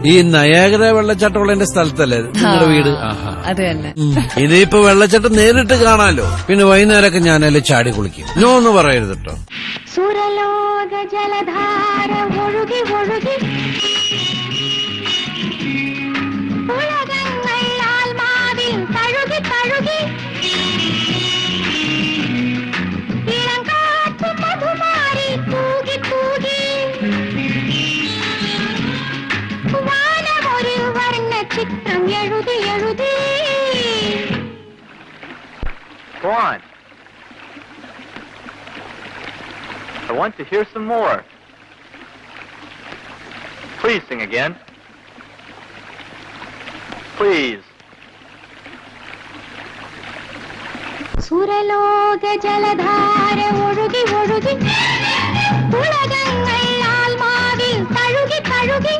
ഈ നയാഗ്ര വെള്ളച്ചാട്ടമുള്ള സ്ഥലത്തല്ലേ നിങ്ങളുടെ വീട്? അത് തന്നെ. ഇനിയിപ്പോ വെള്ളച്ചാട്ടം നേരിട്ട് കാണാലോ. പിന്നെ വൈകുന്നേരമൊക്കെ ഞാനല്ലേ ചാടി കുളിക്കും. നോ എന്ന് പറയരുത് കേട്ടോ. സുരലോക ജലധാര ഒഴുകി ഒഴുകി ഉലകങ്ങൾ ആത്മാവിൽ തഴുകി തഴുകി ഇളം കാറ്റ് മധുമാരി തൂകി തൂകി വാനമൊരു വർണ്ണ ചിത്രം എഴുതി എഴുതി. Go on. I want to hear some more. Please sing again. Please. സുരലോക ജലധാര ഒഴുകി ഒഴുകി ഉലകങ്ങൾ ആത്മാവിൽ തഴുകി തഴുകി